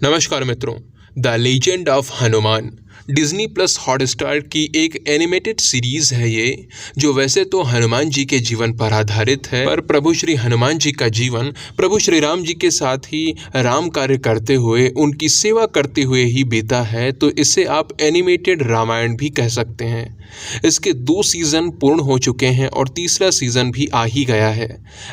नमस्कार मित्रों। The legend of Hanuman Disney plus Hotstar की एक एनिमेटेड सीरीज़ है ये, जो वैसे तो हनुमान जी के जीवन पर आधारित है, पर प्रभु श्री हनुमान जी का जीवन प्रभु श्री राम जी के साथ ही राम कार्य करते हुए, उनकी सेवा करते हुए ही बीता है। तो इसे आप एनिमेटेड रामायण भी कह सकते हैं। इसके 2 सीज़न पूर्ण हो चुके हैं और तीसरा सीज़न भी आ ही गया है।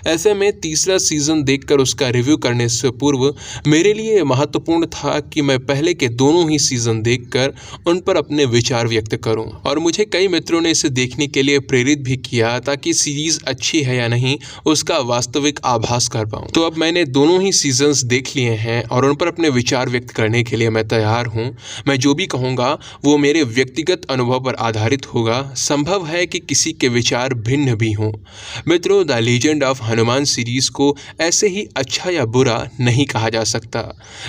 ऐसे में तीसरा सीज़न देखकर उसका रिव्यू करने से पूर्व मेरे लिए महत्वपूर्ण था कि मैं पहले के दोनों ही सीज़न देखकर उन पर अपने विचार व्यक्त करूं। और मुझे कई मित्रों ने इसे देखने के लिए प्रेरित भी किया ताकि सीरीज़ अच्छी है या नहीं उसका वास्तविक आभास कर पाऊं। तो अब मैंने दोनों ही सीजन्स देख लिए हैं और उन पर अपने विचार व्यक्त करने के लिए मैं तैयार हूं। मैं जो भी कहूँगा वो मेरे व्यक्तिगत अनुभव पर आधारित होगा। संभव है कि किसी के विचार भिन्न भी हों। मित्रों, the legend of Hanuman series को ऐसे ही अच्छा या बुरा नहीं कहा जा सकता।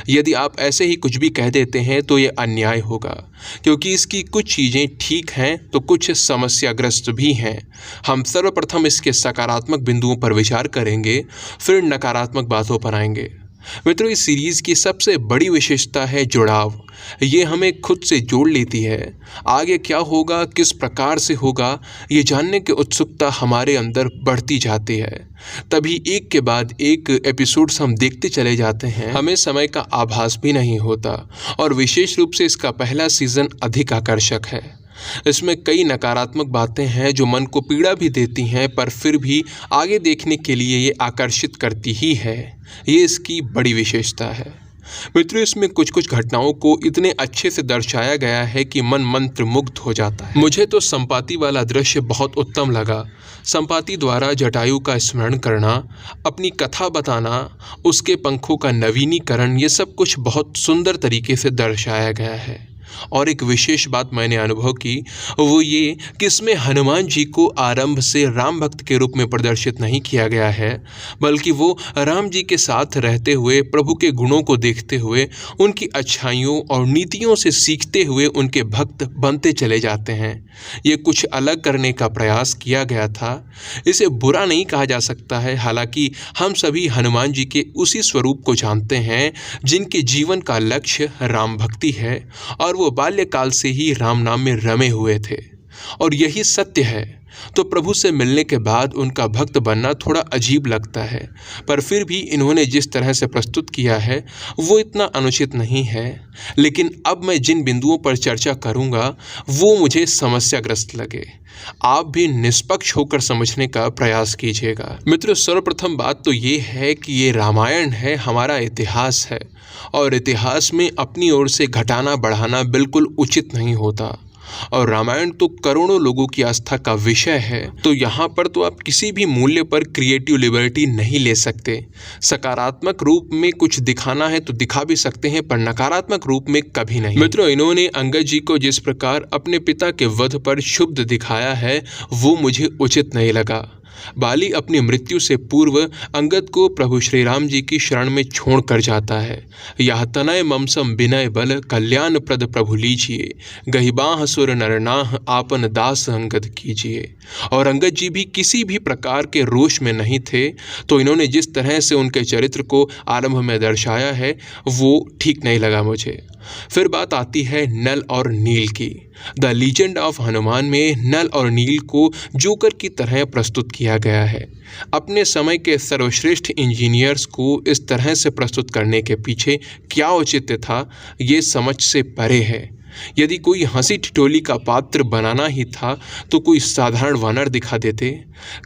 यदि आप ऐसे ही कुछ भी कह देते हैं तो ये अन्याय होगा, क्योंकि इसकी कुछ चीज़ें ठीक हैं तो कुछ समस्याग्रस्त भी हैं। हम सर्वप्रथम इसके सकारात्मक बिंदुओं पर विचार करेंगे, फिर नकारात्मक बातों पर आएंगे। मित्रों, इस सीरीज़ की सबसे बड़ी विशेषता है जुड़ाव। ये हमें खुद से जोड़ लेती है। आगे क्या होगा, किस प्रकार से होगा, ये जानने की उत्सुकता हमारे अंदर बढ़ती जाती है। तभी एक के बाद एक एपिसोड्स हम देखते चले जाते हैं। हमें समय का आभास भी नहीं होता और विशेष रूप से इसका पहला सीज़न अधिक आकर्षक है। इसमें कई नकारात्मक बातें हैं जो मन को पीड़ा भी देती हैं, पर फिर भी आगे देखने के लिए ये आकर्षित करती ही है। ये इसकी बड़ी विशेषता है। मित्रों, इसमें कुछ कुछ घटनाओं को इतने अच्छे से दर्शाया गया है कि मन मंत्रमुग्ध हो जाता है। मुझे तो संपाति वाला दृश्य बहुत उत्तम लगा। संपाति द्वारा जटायु का स्मरण करना, अपनी कथा बताना, उसके पंखों का नवीनीकरण, ये सब कुछ बहुत सुंदर तरीके से दर्शाया गया है। और एक विशेष बात मैंने अनुभव की, वो ये कि इसमें हनुमान जी को आरंभ से राम भक्त के रूप में प्रदर्शित नहीं किया गया है, बल्कि वो राम जी के साथ रहते हुए, प्रभु के गुणों को देखते हुए, उनकी अच्छाइयों और नीतियों से सीखते हुए उनके भक्त बनते चले जाते हैं। ये कुछ अलग करने का प्रयास किया गया था। इसे बुरा नहीं कहा जा सकता है। हालांकि हम सभी हनुमान जी के उसी स्वरूप को जानते हैं जिनके जीवन का लक्ष्य राम भक्ति है, और वो बाल्यकाल से ही राम नाम में रमे हुए थे और यही सत्य है। तो प्रभु से मिलने के बाद उनका भक्त बनना थोड़ा अजीब लगता है, पर फिर भी इन्होंने जिस तरह से प्रस्तुत किया है वो इतना अनुचित नहीं है। लेकिन अब मैं जिन बिंदुओं पर चर्चा करूंगा वो मुझे समस्याग्रस्त लगे। आप भी निष्पक्ष होकर समझने का प्रयास कीजिएगा। मित्रों, सर्वप्रथम बात तो ये है कि ये रामायण है, हमारा इतिहास है, और इतिहास में अपनी ओर से घटाना बढ़ाना बिल्कुल उचित नहीं होता। और रामायण तो करोड़ों लोगों की आस्था का विषय है, तो यहाँ पर तो आप किसी भी मूल्य पर क्रिएटिव लिबर्टी नहीं ले सकते। सकारात्मक रूप में कुछ दिखाना है तो दिखा भी सकते हैं, पर नकारात्मक रूप में कभी नहीं। मित्रों, इन्होंने अंगद जी को जिस प्रकार अपने पिता के वध पर क्षुब्ध दिखाया है वो मुझे उचित नहीं लगा। बाली अपनी मृत्यु से पूर्व अंगद को प्रभु श्री राम जी की शरण में छोड़ कर जाता है। यह तनय ममसम विनय बल कल्याण प्रद प्रभु लीजिए, गहिबाह सुर नरनाह आपन दास अंगद कीजिए। और अंगद जी भी किसी भी प्रकार के रोष में नहीं थे। तो इन्होंने जिस तरह से उनके चरित्र को आरंभ में दर्शाया है वो ठीक नहीं लगा मुझे। फिर बात आती है नल और नील की। द लीजेंड ऑफ हनुमान में नल और नील को जोकर की तरह प्रस्तुत किया गया है। अपने समय के सर्वश्रेष्ठ इंजीनियर्स को इस तरह से प्रस्तुत करने के पीछे क्या औचित्य था, ये समझ से परे है। यदि कोई हंसी ठिठोली का पात्र बनाना ही था तो कोई साधारण वानर दिखा देते,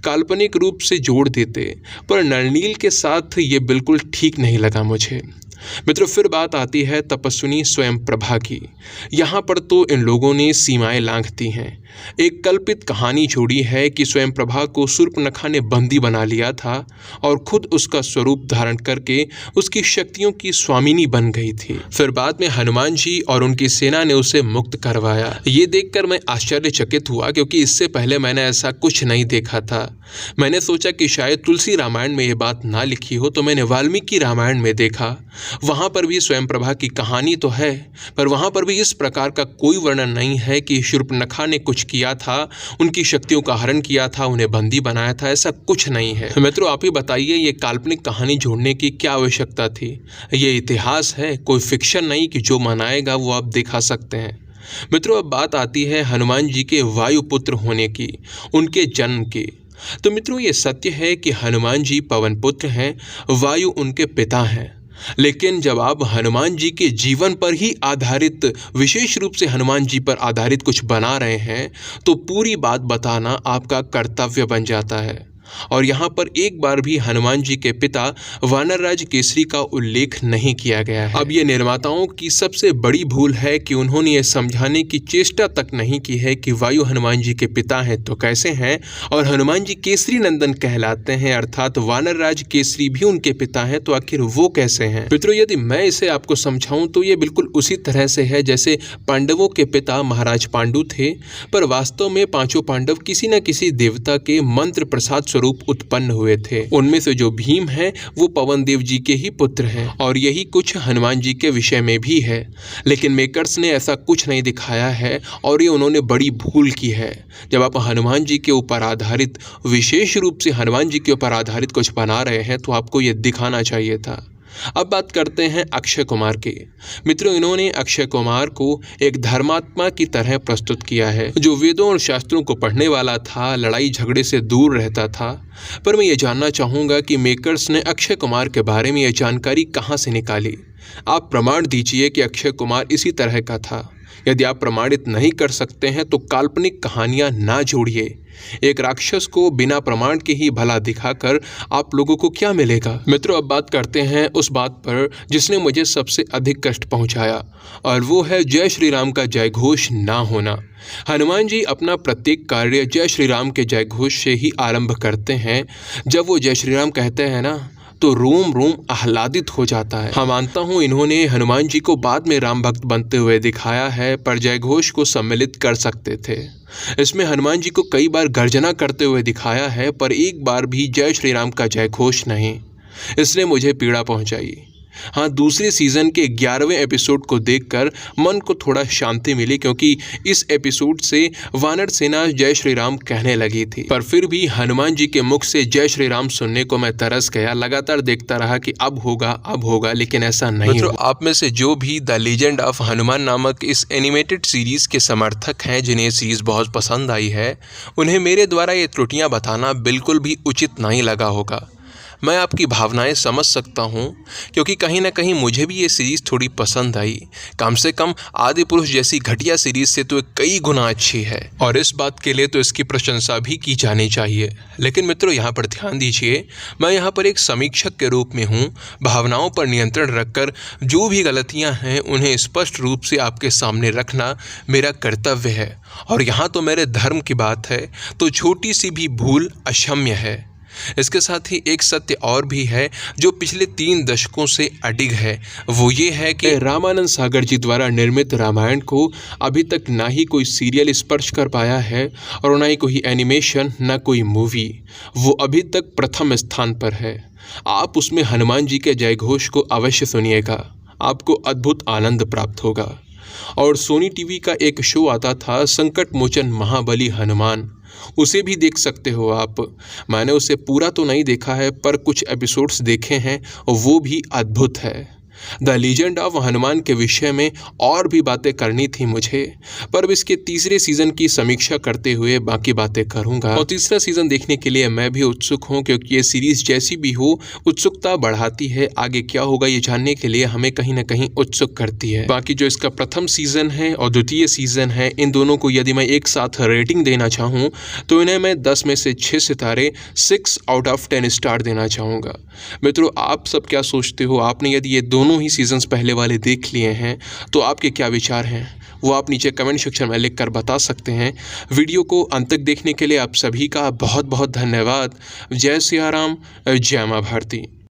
काल्पनिक रूप से जोड़ देते, पर नलनील के साथ ये बिल्कुल ठीक नहीं लगा मुझे। मित्रों, फिर बात आती है तपस्विनी स्वयं प्रभा की। यहाँ पर तो इन लोगों ने सीमाएं लांघ दी हैं। एक कल्पित कहानी जोड़ी है कि स्वयं प्रभा को शूर्पणखा ने बंदी बना लिया था और खुद उसका स्वरूप धारण करके उसकी शक्तियों की स्वामिनी बन गई थी। फिर बाद में हनुमान जी और उनकी सेना ने उसे मुक्त करवाया। ये देखकर मैं आश्चर्यचकित हुआ, क्योंकि इससे पहले मैंने ऐसा कुछ नहीं देखा था। मैंने सोचा कि शायद तुलसी रामायण में ये बात ना लिखी हो, तो मैंने वाल्मीकि रामायण में देखा वहाँ पर भी स्वयं प्रभा की कहानी तो है, पर वहाँ पर भी इस प्रकार का कोई वर्णन नहीं है कि शूर्पणखा ने कुछ किया था, उनकी शक्तियों का हरण किया था, उन्हें बंदी बनाया था, ऐसा कुछ नहीं है। मित्रों, आप ही बताइए ये काल्पनिक कहानी जोड़ने की क्या आवश्यकता थी? ये इतिहास है, कोई फिक्शन नहीं कि जो मनाएगा वो आप दिखा सकते हैं। मित्रों, अब बात आती है हनुमान जी के वायुपुत्र होने की, उनके जन्म की। तो मित्रों, ये सत्य है कि हनुमान जी पवन पुत्र हैं, वायु उनके पिता हैं। लेकिन जब आप हनुमान जी के जीवन पर ही आधारित, विशेष रूप से हनुमान जी पर आधारित कुछ बना रहे हैं, तो पूरी बात बताना आपका कर्तव्य बन जाता है। और यहाँ पर एक बार भी हनुमान जी के पिता वानरराज केसरी का उल्लेख नहीं किया गया है। अब ये निर्माताओं की सबसे बड़ी भूल है कि उन्होंने ये समझाने की चेष्टा तक नहीं की है कि वायु हनुमान जी के पिता हैं तो कैसे हैं, और हनुमान जी केसरी नंदन कहलाते हैं, अर्थात वानरराज केसरी भी उनके पिता हैं, तो आखिर वो कैसे हैं? मित्रों, यदि मैं इसे आपको समझाऊं तो ये बिल्कुल उसी तरह से है जैसे पांडवों के पिता महाराज पांडु थे, पर वास्तव में पांचों पांडव किसी न किसी देवता के मंत्र प्रसाद स्वरूप उत्पन्न हुए थे। उनमें से जो भीम है वो पवन देव जी के ही पुत्र हैं, और यही कुछ हनुमान जी के विषय में भी है। लेकिन मेकर्स ने ऐसा कुछ नहीं दिखाया है, और ये उन्होंने बड़ी भूल की है। जब आप हनुमान जी के ऊपर आधारित, विशेष रूप से हनुमान जी के ऊपर आधारित कुछ बना रहे हैं, तो आपको ये दिखाना चाहिए था। अब बात करते हैं अक्षय कुमार की। मित्रों, इन्होंने अक्षय कुमार को एक धर्मात्मा की तरह प्रस्तुत किया है, जो वेदों और शास्त्रों को पढ़ने वाला था, लड़ाई झगड़े से दूर रहता था। पर मैं ये जानना चाहूँगा कि मेकर्स ने अक्षय कुमार के बारे में ये जानकारी कहाँ से निकाली? आप प्रमाण दीजिए कि अक्षय कुमार इसी तरह का था। यदि आप प्रमाणित नहीं कर सकते हैं तो काल्पनिक कहानियाँ ना जोड़िए। एक राक्षस को बिना प्रमाण के ही भला दिखाकर आप लोगों को क्या मिलेगा? मित्रों, अब बात करते हैं उस बात पर जिसने मुझे सबसे अधिक कष्ट पहुंचाया, और वो है जय श्री राम का जयघोष ना होना। हनुमान जी अपना प्रत्येक कार्य जय श्री राम के जयघोष से ही आरंभ करते हैं। जब वो जय श्री राम कहते हैं ना, तो रोम रोम आह्लादित हो जाता है। हाँ, मानता हूँ इन्होंने हनुमान जी को बाद में राम भक्त बनते हुए दिखाया है, पर जयघोष को सम्मिलित कर सकते थे। इसमें हनुमान जी को कई बार गर्जना करते हुए दिखाया है, पर एक बार भी जय श्री राम का जयघोष नहीं। इसने मुझे पीड़ा पहुंचाई। हाँ, दूसरे सीज़न के 11वें एपिसोड को देखकर मन को थोड़ा शांति मिली, क्योंकि इस एपिसोड से वानर सेना जय श्री राम कहने लगी थी। पर फिर भी हनुमान जी के मुख से जय श्री राम सुनने को मैं तरस गया। लगातार देखता रहा कि अब होगा, लेकिन ऐसा नहीं हुआ। आप में से जो भी द लीजेंड ऑफ हनुमान नामक इस एनिमेटेड सीरीज़ के समर्थक हैं, जिन्हें सीरीज़ बहुत पसंद आई है, उन्हें मेरे द्वारा ये त्रुटियाँ बताना बिल्कुल भी उचित नहीं लगा होगा। मैं आपकी भावनाएं समझ सकता हूं, क्योंकि कहीं ना कहीं मुझे भी ये सीरीज़ थोड़ी पसंद आई। कम से कम आदि पुरुष जैसी घटिया सीरीज़ से तो कई गुना अच्छी है, और इस बात के लिए तो इसकी प्रशंसा भी की जानी चाहिए। लेकिन मित्रों, यहाँ पर ध्यान दीजिए, मैं यहाँ पर एक समीक्षक के रूप में हूँ। भावनाओं पर नियंत्रण रखकर जो भी गलतियाँ हैं उन्हें स्पष्ट रूप से आपके सामने रखना मेरा कर्तव्य है। और यहाँ तो मेरे धर्म की बात है, तो छोटी सी भी भूल अक्षम्य है। इसके साथ ही एक सत्य और भी है जो पिछले 3 दशकों से अडिग है। वो ये है कि रामानंद सागर जी द्वारा निर्मित रामायण को अभी तक ना ही कोई सीरियल स्पर्श कर पाया है, और ना ही कोई एनिमेशन, ना कोई मूवी। वो अभी तक प्रथम स्थान पर है। आप उसमें हनुमान जी के जयघोष को अवश्य सुनिएगा, आपको अद्भुत आनंद प्राप्त होगा। और सोनी टीवी का एक शो आता था, संकट मोचन महाबली हनुमान, उसे भी देख सकते हो आप। मैंने उसे पूरा तो नहीं देखा है, पर कुछ एपिसोड्स देखे हैं, वो भी अद्भुत है। द लीजेंड ऑफ हनुमान के विषय में और भी बातें करनी थी मुझे, पर इसके तीसरे सीज़न की समीक्षा करते हुए बाकी बातें करूंगा। और तीसरा सीज़न देखने के लिए मैं भी उत्सुक हूं, क्योंकि ये सीरीज़ जैसी भी हो उत्सुकता बढ़ाती है। आगे क्या होगा ये जानने के लिए हमें कहीं ना कहीं उत्सुक करती है। बाकी जो इसका प्रथम सीज़न है और द्वितीय सीज़न है, इन दोनों को यदि मैं एक साथ रेटिंग देना चाहूँ तो इन्हें मैं 10 में से 6 सितारे, 6 आउट ऑफ 10 स्टार देना चाहूँगा। मित्रों, आप सब क्या सोचते हो? आपने यदि ये दोनों ही सीजन्स पहले वाले देख लिए हैं तो आपके क्या विचार हैं, वो आप नीचे कमेंट सेक्शन में लिख कर बता सकते हैं। वीडियो को अंत तक देखने के लिए आप सभी का बहुत बहुत धन्यवाद। जय सिया राम, जय मां भारती।